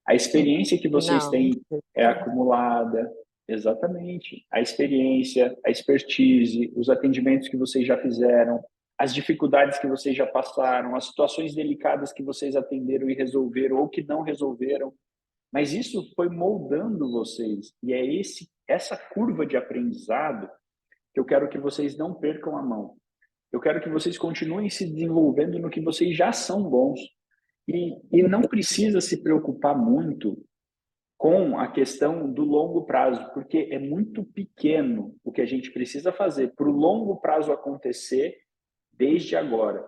A experiência que vocês
Não.
têm é acumulada, exatamente. A experiência, a expertise, os atendimentos que vocês já fizeram, as dificuldades que vocês já passaram, as situações delicadas que vocês atenderam e resolveram ou que não resolveram. Mas isso foi moldando vocês. E é essa curva de aprendizado que eu quero que vocês não percam a mão. Eu quero que vocês continuem se desenvolvendo no que vocês já são bons. E não precisa se preocupar muito com a questão do longo prazo, porque é muito pequeno o que a gente precisa fazer para o longo prazo acontecer desde agora.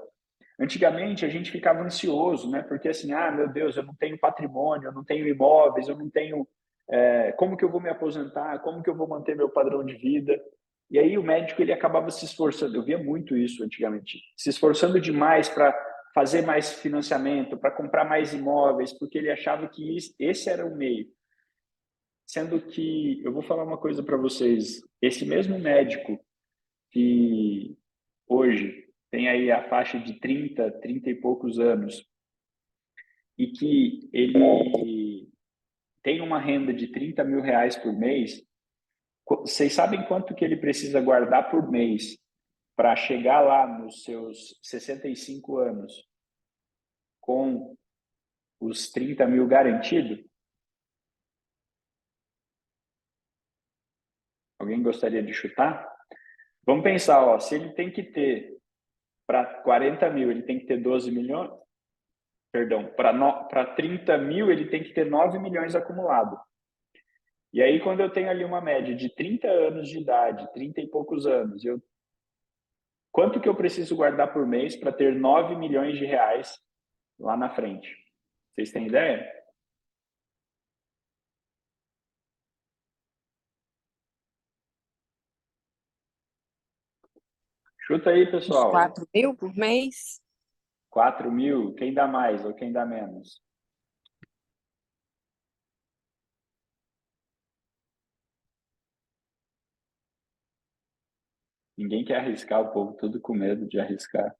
Antigamente a gente ficava ansioso, né? Porque assim, ah, meu Deus, eu não tenho patrimônio, eu não tenho imóveis, eu não tenho. Como que eu vou me aposentar? Como que eu vou manter meu padrão de vida? E aí o médico ele acabava se esforçando. Eu via muito isso antigamente, se esforçando demais para fazer mais financiamento, para comprar mais imóveis, porque ele achava que esse era o meio. Sendo que eu vou falar uma coisa para vocês: esse mesmo médico que hoje tem aí a faixa de 30 e poucos anos, e que ele tem uma renda de 30 mil reais por mês, vocês sabem quanto que ele precisa guardar por mês para chegar lá nos seus 65 anos com os 30 mil garantido? Alguém gostaria de chutar? Vamos pensar, ó, se ele tem que ter para 40 mil, ele tem que ter 12 milhões, perdão, para 30 mil, ele tem que ter 9 milhões acumulado. E aí, quando eu tenho ali uma média de 30 anos de idade, 30 e poucos anos, quanto que eu preciso guardar por mês para ter 9 milhões de reais lá na frente? Vocês têm ideia? Chuta aí,
Uns
pessoal.
4.000 por mês?
4 mil? Quem dá mais ou quem dá menos? Ninguém quer arriscar, o povo tudo com medo de arriscar.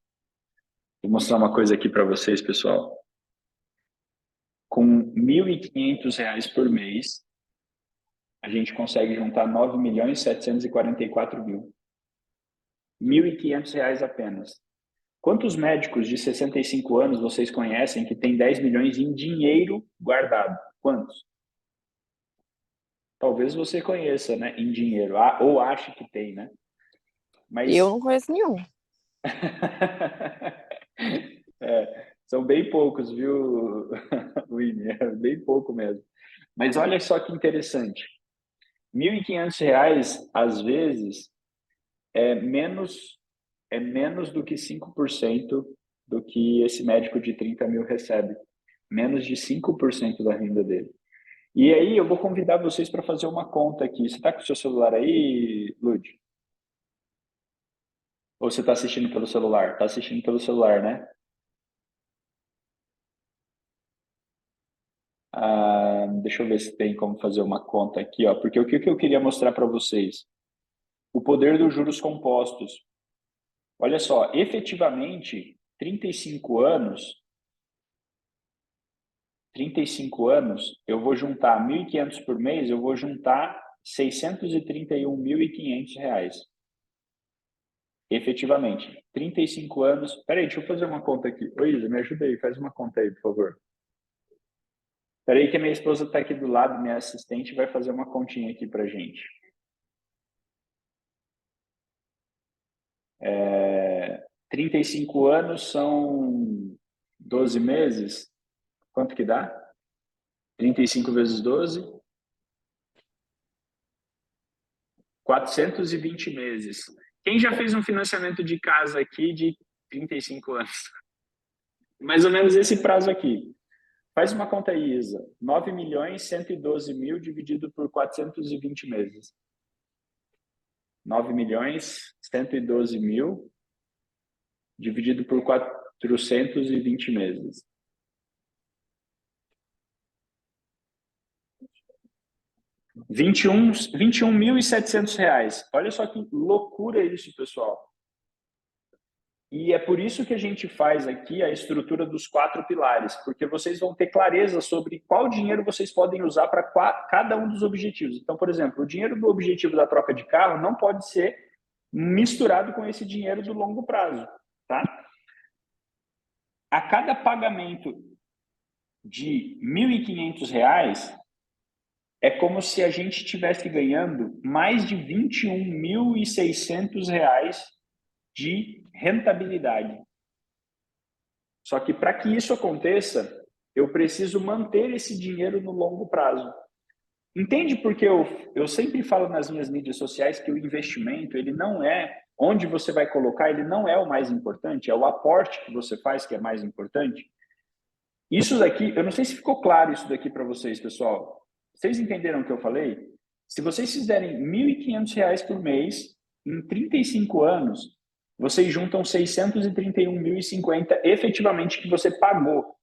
Vou mostrar uma coisa aqui para vocês, pessoal. Com R$ 1.500 por mês, a gente consegue juntar 9.744.000. R$ 1.500 apenas. Quantos médicos de 65 anos vocês conhecem que têm 10 milhões em dinheiro guardado? Quantos? Talvez você conheça, né, em dinheiro, ou ache que tem, né?
Eu
Mas
não conheço nenhum.
são bem poucos, viu, Winnie? É bem pouco mesmo. Mas olha só que interessante. R$ 1.500, às vezes, é menos do que 5% do que esse médico de 30 mil recebe. Menos de 5% da renda dele. E aí eu vou convidar vocês para fazer uma conta aqui. Você está com o seu celular aí, Lud? Ou você está assistindo pelo celular? Está assistindo pelo celular, né? Deixa eu ver se tem como fazer uma conta aqui, ó. Porque o que eu queria mostrar para vocês? O poder dos juros compostos. Olha só, efetivamente, 35 anos, eu vou juntar 1.500 por mês, eu vou juntar R$ 631.500. Efetivamente, 35 anos. Peraí, deixa eu fazer uma conta aqui. Oi, Isa, me ajuda aí, faz uma conta aí, por favor. Peraí que a minha esposa está aqui do lado, minha assistente vai fazer uma continha aqui pra gente. 35 anos são 12 meses, quanto que dá? 35 vezes 12, 420 meses. Quem já fez um financiamento de casa aqui de 35 anos? Mais ou menos esse prazo aqui. Faz uma conta aí, Isa. 9.112.000 dividido por 420 meses. 9.112.000 dividido por 420 meses. R$ 21.700. Olha só que loucura isso, pessoal. E é por isso que a gente faz aqui a estrutura dos 4 pilares, porque vocês vão ter clareza sobre qual dinheiro vocês podem usar para cada um dos objetivos. Então, por exemplo, o dinheiro do objetivo da troca de carro não pode ser misturado com esse dinheiro do longo prazo, tá? A cada pagamento de R$ 1.500, é como se a gente estivesse ganhando mais de R$ 21.600 de rentabilidade. Só que para que isso aconteça, eu preciso manter esse dinheiro no longo prazo. Entende porque eu sempre falo nas minhas mídias sociais que o investimento, ele não é onde você vai colocar, ele não é o mais importante, é o aporte que você faz que é mais importante. Isso daqui, eu não sei se ficou claro isso daqui para vocês, pessoal. Vocês entenderam o que eu falei? Se vocês fizerem R$ 1.500 por mês, em 35 anos, vocês juntam 631.050 efetivamente que você pagou.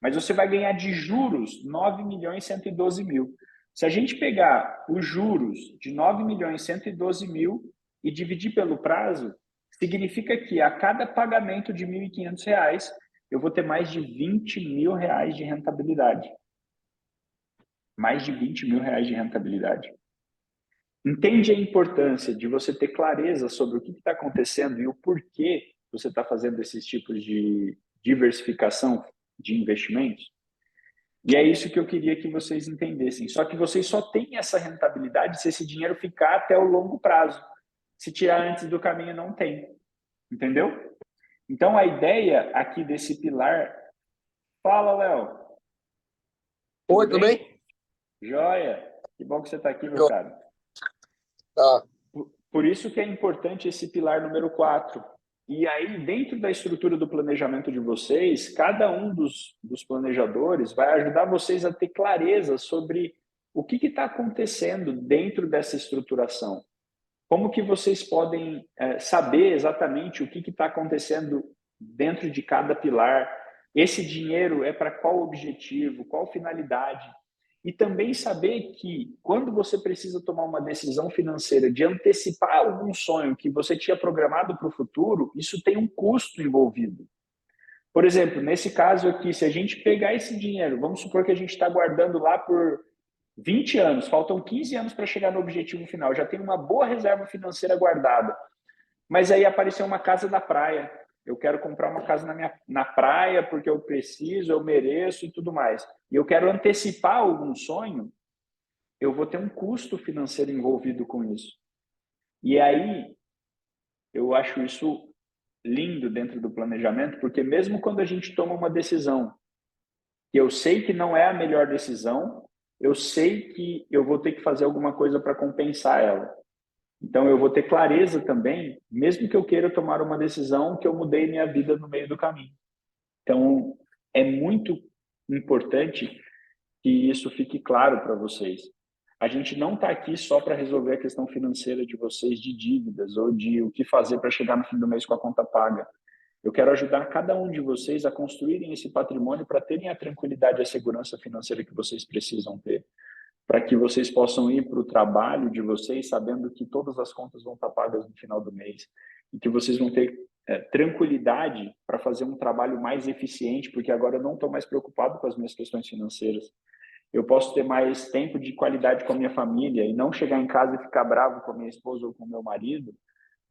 Mas você vai ganhar de juros 9.112.000. Se a gente pegar os juros de 9.112.000 e dividir pelo prazo, significa que a cada pagamento de R$ 1.500, eu vou ter mais de R$ 20.000 de rentabilidade. Mais de R$ 20.000 de rentabilidade. Entende a importância de você ter clareza sobre o que está acontecendo e o porquê você está fazendo esses tipos de diversificação de investimentos? E é isso que eu queria que vocês entendessem. Só que vocês só têm essa rentabilidade se esse dinheiro ficar até o longo prazo. Se tirar antes do caminho, não tem. Entendeu? Então, a ideia aqui desse pilar... Fala, Léo.
Oi, tudo bem?
Joia. Que bom que você está aqui, meu cara.
Tá.
Por isso que é importante esse pilar número 4. E aí, dentro da estrutura do planejamento de vocês, cada um dos planejadores vai ajudar vocês a ter clareza sobre o que está acontecendo dentro dessa estruturação. Como que vocês podem saber exatamente o que está acontecendo dentro de cada pilar? Esse dinheiro é para qual objetivo, qual finalidade? E também saber que quando você precisa tomar uma decisão financeira de antecipar algum sonho que você tinha programado para o futuro, isso tem um custo envolvido. Por exemplo, nesse caso aqui, se a gente pegar esse dinheiro, vamos supor que a gente está guardando lá por 20 anos, faltam 15 anos para chegar no objetivo final, já tem uma boa reserva financeira guardada, mas aí apareceu uma casa da praia. Eu quero comprar uma casa na praia porque eu preciso, eu mereço e tudo mais. E eu quero antecipar algum sonho, eu vou ter um custo financeiro envolvido com isso. E aí, eu acho isso lindo dentro do planejamento, porque mesmo quando a gente toma uma decisão que eu sei que não é a melhor decisão, eu sei que eu vou ter que fazer alguma coisa para compensar ela. Então, eu vou ter clareza também, mesmo que eu queira tomar uma decisão que eu mudei minha vida no meio do caminho. Então, é muito importante que isso fique claro para vocês. A gente não está aqui só para resolver a questão financeira de vocês, de dívidas, ou de o que fazer para chegar no fim do mês com a conta paga. Eu quero ajudar cada um de vocês a construírem esse patrimônio para terem a tranquilidade e a segurança financeira que vocês precisam ter, para que vocês possam ir para o trabalho de vocês sabendo que todas as contas vão estar pagas no final do mês e que vocês vão ter tranquilidade para fazer um trabalho mais eficiente, porque agora eu não estou mais preocupado com as minhas questões financeiras. Eu posso ter mais tempo de qualidade com a minha família e não chegar em casa e ficar bravo com a minha esposa ou com o meu marido,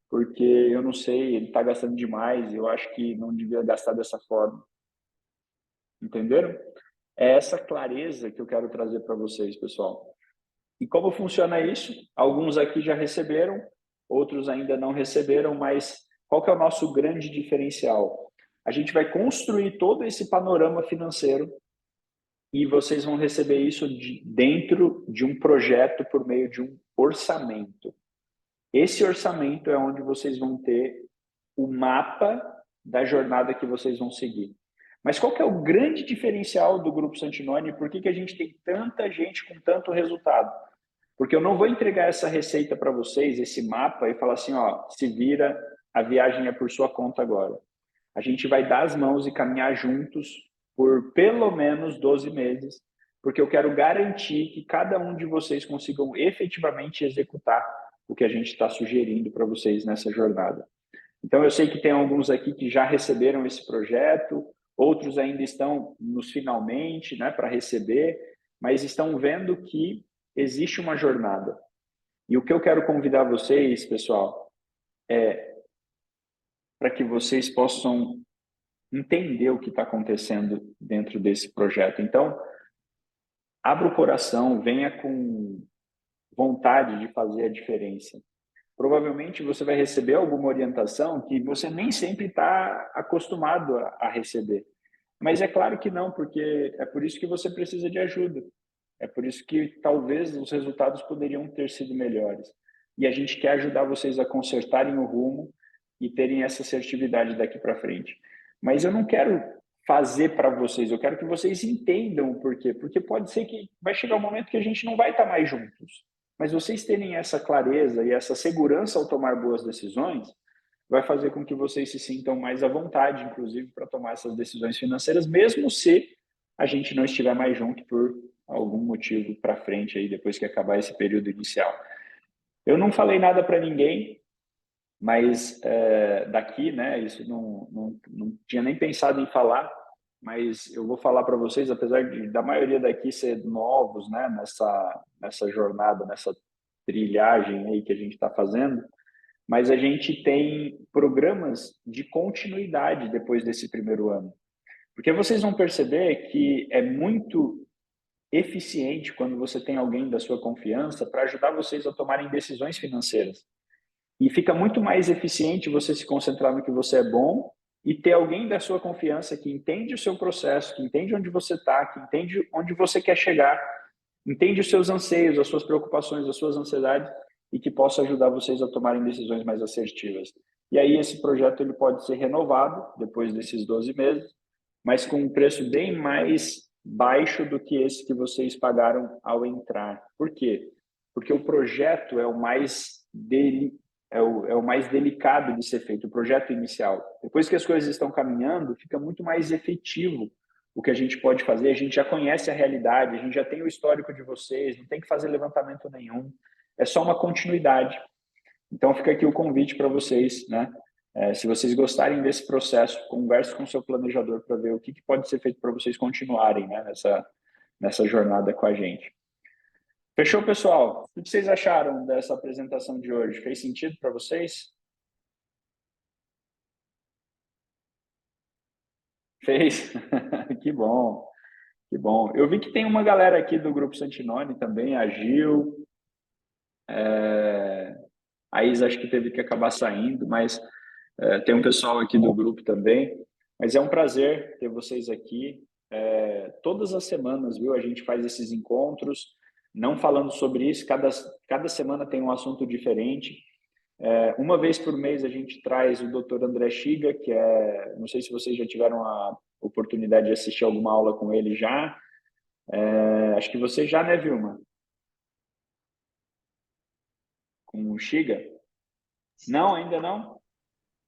porque eu não sei, ele está gastando demais, eu acho que não devia gastar dessa forma. Entenderam? É essa clareza que eu quero trazer para vocês, pessoal. E como funciona isso? Alguns aqui já receberam, outros ainda não receberam, mas qual que é o nosso grande diferencial? A gente vai construir todo esse panorama financeiro e vocês vão receber isso dentro de um projeto por meio de um orçamento. Esse orçamento é onde vocês vão ter o mapa da jornada que vocês vão seguir. Mas qual que é o grande diferencial do Grupo Santinoni? Por que a gente tem tanta gente com tanto resultado? Porque eu não vou entregar essa receita para vocês, esse mapa, e falar assim, ó, se vira, a viagem é por sua conta agora. A gente vai dar as mãos e caminhar juntos por pelo menos 12 meses, porque eu quero garantir que cada um de vocês consigam efetivamente executar o que a gente está sugerindo para vocês nessa jornada. Então, eu sei que tem alguns aqui que já receberam esse projeto, outros ainda estão nos finalmente, né, para receber, mas estão vendo que existe uma jornada. E o que eu quero convidar vocês, pessoal, é para que vocês possam entender o que está acontecendo dentro desse projeto. Então, abra o coração, venha com vontade de fazer a diferença. Provavelmente você vai receber alguma orientação que você nem sempre está acostumado a receber. Mas é claro que não, porque é por isso que você precisa de ajuda. É por isso que talvez os resultados poderiam ter sido melhores. E a gente quer ajudar vocês a consertarem o rumo e terem essa assertividade daqui para frente. Mas eu não quero fazer para vocês, eu quero que vocês entendam o porquê. Porque pode ser que vai chegar um momento que a gente não vai estar mais juntos. Mas vocês terem essa clareza e essa segurança ao tomar boas decisões vai fazer com que vocês se sintam mais à vontade, inclusive, para tomar essas decisões financeiras, mesmo se a gente não estiver mais junto por algum motivo para frente aí, depois que acabar esse período inicial. Eu não falei nada para ninguém, mas daqui, né, isso não tinha nem pensado em falar, mas eu vou falar para vocês, apesar da maioria daqui ser novos, né, nessa jornada, nessa trilhagem aí que a gente está fazendo, mas a gente tem programas de continuidade depois desse primeiro ano. Porque vocês vão perceber que é muito eficiente quando você tem alguém da sua confiança para ajudar vocês a tomarem decisões financeiras. E fica muito mais eficiente você se concentrar no que você é bom e ter alguém da sua confiança que entende o seu processo, que entende onde você está, que entende onde você quer chegar, entende os seus anseios, as suas preocupações, as suas ansiedades e que possa ajudar vocês a tomarem decisões mais assertivas. E aí esse projeto ele pode ser renovado depois desses 12 meses, mas com um preço bem mais baixo do que esse que vocês pagaram ao entrar. Por quê? Porque o projeto é o mais delicado de ser feito, o projeto inicial. Depois que as coisas estão caminhando, fica muito mais efetivo o que a gente pode fazer. A gente já conhece a realidade, a gente já tem o histórico de vocês, não tem que fazer levantamento nenhum. É só uma continuidade. Então, fica aqui o convite para vocês, né? Se vocês gostarem desse processo, converse com o seu planejador para ver o que pode ser feito para vocês continuarem, né, nessa jornada com a gente. Fechou, pessoal? O que vocês acharam dessa apresentação de hoje? Fez sentido para vocês? Fez? Que bom, que bom. Eu vi que tem uma galera aqui do Grupo Santinoni também, a Gil, a Isa acho que teve que acabar saindo, mas tem um pessoal aqui do grupo também. Mas é um prazer ter vocês aqui. Todas as semanas, viu? A gente faz esses encontros, não falando sobre isso, cada semana tem um assunto diferente. Uma vez por mês a gente traz o Dr. André Chiga, que não sei se vocês já tiveram a oportunidade de assistir alguma aula com ele já. Acho que você já, né, Vilma? Com o Chiga? Não, ainda não?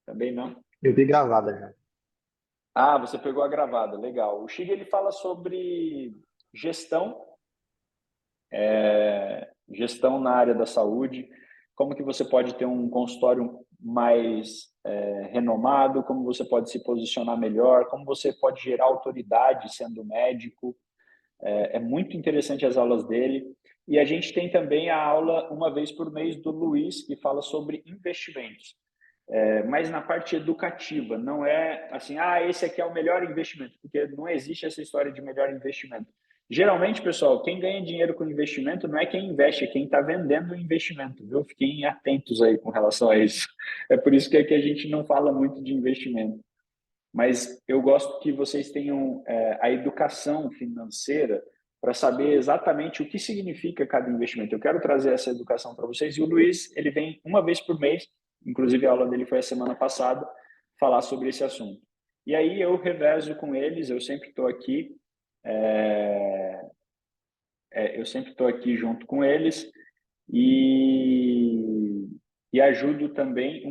Também não?
Eu vi gravada já.
Ah, você pegou a gravada, legal. O Chiga, ele fala sobre gestão, gestão na área da saúde, como que você pode ter um consultório mais renomado, como você pode se posicionar melhor, como você pode gerar autoridade sendo médico. É muito interessante as aulas dele. E a gente tem também a aula uma vez por mês do Luiz, que fala sobre investimentos. Mas na parte educativa, não é assim, esse aqui é o melhor investimento, porque não existe essa história de melhor investimento. Geralmente, pessoal, quem ganha dinheiro com investimento não é quem investe, é quem está vendendo o investimento, viu? Fiquem atentos aí com relação a isso. É por isso que aqui a gente não fala muito de investimento. mas eu gosto que vocês tenham a educação financeira para saber exatamente o que significa cada investimento. Eu quero trazer essa educação para vocês, e o Luiz, ele vem uma vez por mês, inclusive a aula dele foi a semana passada, falar sobre esse assunto. E aí eu revezo com eles, eu sempre estou aqui, eu sempre estou aqui junto com eles e ajudo também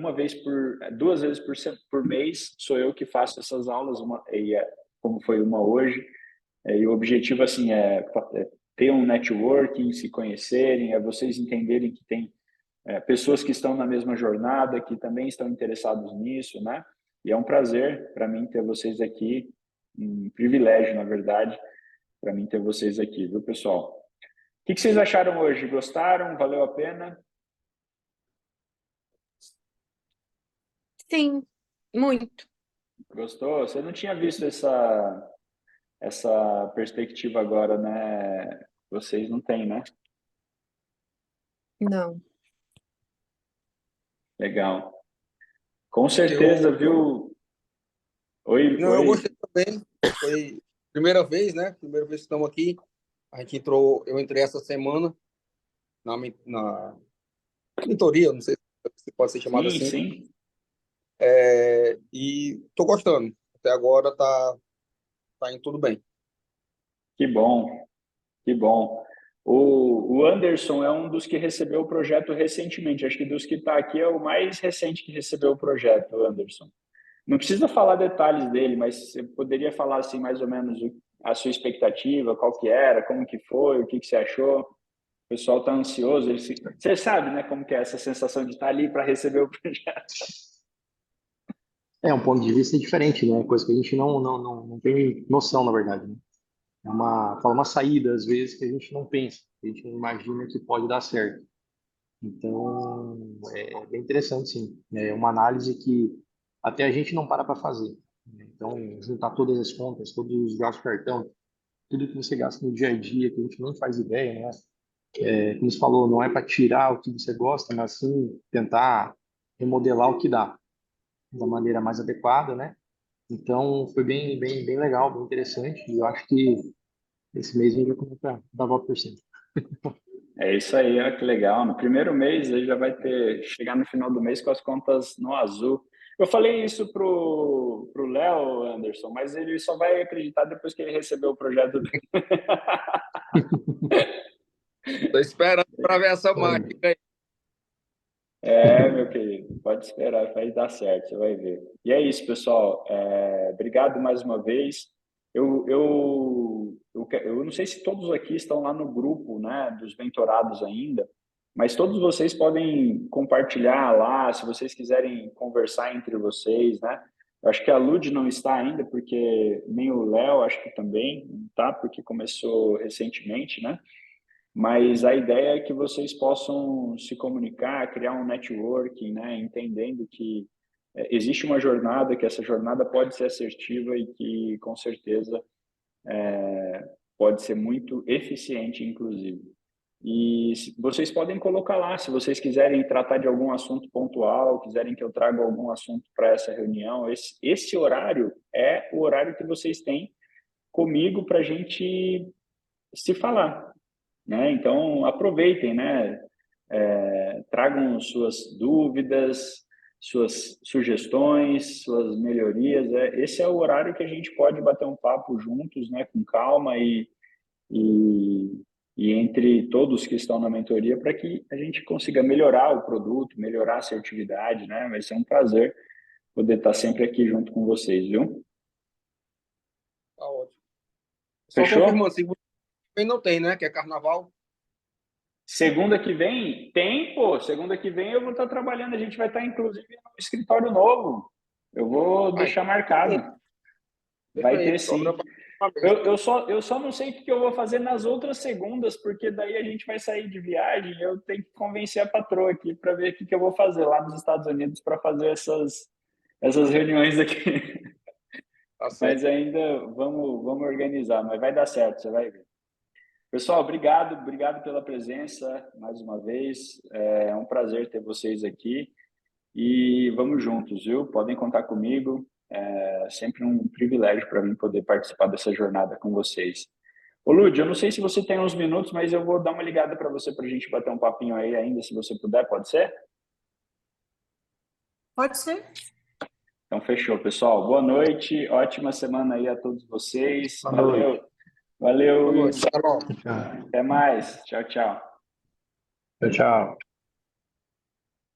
duas vezes por mês, sou eu que faço essas aulas, como foi uma hoje. E o objetivo assim é ter um networking, se conhecerem, é vocês entenderem que tem pessoas que estão na mesma jornada, que também estão interessados nisso, né? E é um prazer para mim ter vocês aqui, um privilégio, na verdade, para mim ter vocês aqui, viu, pessoal? O que vocês acharam hoje? Gostaram? Valeu a pena?
Sim, muito.
Gostou? Você não tinha visto essa perspectiva agora, né? Vocês não têm, né?
Não.
Legal. Com certeza, viu? Oi,
Não, eu
oi.
gostei também. Foi primeira vez, né? Primeira vez que estamos aqui. A gente entrou, eu entrei essa semana na mentoria, não sei se pode ser chamado
Sim,
assim.
sim.
E estou gostando. Até agora tá indo tudo bem.
Que bom, que bom. O Anderson é um dos que recebeu o projeto recentemente. Acho que dos que está aqui é o mais recente que recebeu o projeto, o Anderson. Não precisa falar detalhes dele, mas você poderia falar assim mais ou menos a sua expectativa, qual que era, como que foi, o que você achou? O pessoal está ansioso. Você sabe, né, como que é essa sensação de estar ali para receber o projeto?
É um ponto de vista diferente, né? Coisa que a gente não tem noção, na verdade, né? Fala uma saída, às vezes, que a gente não pensa, que a gente não imagina que pode dar certo. Então, é bem interessante, sim. É uma análise que até a gente não para fazer, né? Então, juntar todas as contas, todos os gastos de cartão, tudo que você gasta no dia a dia, que a gente não faz ideia, né? Como você falou, não é para tirar o que você gosta, mas sim tentar remodelar o que dá da maneira mais adequada, né? Então, foi bem legal, bem interessante. E eu acho que esse mês a gente vai começar a dar volta por cima.
É isso aí, olha que legal. No primeiro mês, aí já vai chegar no final do mês com as contas no azul. Eu falei isso pro Léo, Anderson, mas ele só vai acreditar depois que ele receber o projeto.
Estou esperando para ver essa mágica aí.
Meu querido, pode esperar, vai dar certo, você vai ver. E é isso, pessoal. Obrigado mais uma vez. Eu não sei se todos aqui estão lá no grupo, né, dos mentorados ainda, mas todos vocês podem compartilhar lá, se vocês quiserem conversar entre vocês, né? Eu acho que a Lud não está ainda, porque nem o Léo, acho que também não está, porque começou recentemente, né? Mas a ideia é que vocês possam se comunicar, criar um networking, né? Entendendo que existe uma jornada, que essa jornada pode ser assertiva e que, com certeza, pode ser muito eficiente, inclusive. E vocês podem colocar lá, se vocês quiserem tratar de algum assunto pontual, quiserem que eu traga algum assunto para essa reunião, esse horário é o horário que vocês têm comigo para a gente se falar, né? Então, aproveitem, né? Tragam suas dúvidas, suas sugestões, suas melhorias. Esse é o horário que a gente pode bater um papo juntos, né? Com calma e, e entre todos que estão na mentoria para que a gente consiga melhorar o produto, melhorar a assertividade, né? Vai ser um prazer poder estar sempre aqui junto com vocês, viu?
Tá ótimo. Só
Fechou?
confirmando, segunda não tem, né? Que é carnaval.
Segunda que vem? Tem, pô. Segunda que vem eu vou estar trabalhando. A gente vai estar, inclusive, no escritório novo. Eu vou
Vai,
deixar marcado. Vai ter
perfeito.
sim.
Sobra uma vez.
Eu só não sei o que eu vou fazer nas outras segundas, porque daí a gente vai sair de viagem. Eu tenho que convencer a patroa aqui para ver o que eu vou fazer lá nos Estados Unidos para fazer essas reuniões aqui.
Tá certo.
Mas ainda vamos organizar, mas vai dar certo, você vai ver. Pessoal, obrigado pela presença mais uma vez. É um prazer ter vocês aqui e vamos juntos, viu? Podem contar comigo. É sempre um privilégio para mim poder participar dessa jornada com vocês. Ô, Lud, eu não sei se você tem uns minutos, mas eu vou dar uma ligada para você para a gente bater um papinho aí ainda, se você puder, pode ser?
Pode ser.
Então, fechou, pessoal. Boa noite, ótima semana aí a todos vocês.
Boa
Valeu.
noite.
Valeu.
Boa noite. Até logo.
Tchau,
Até mais. Tchau, tchau.
tchau.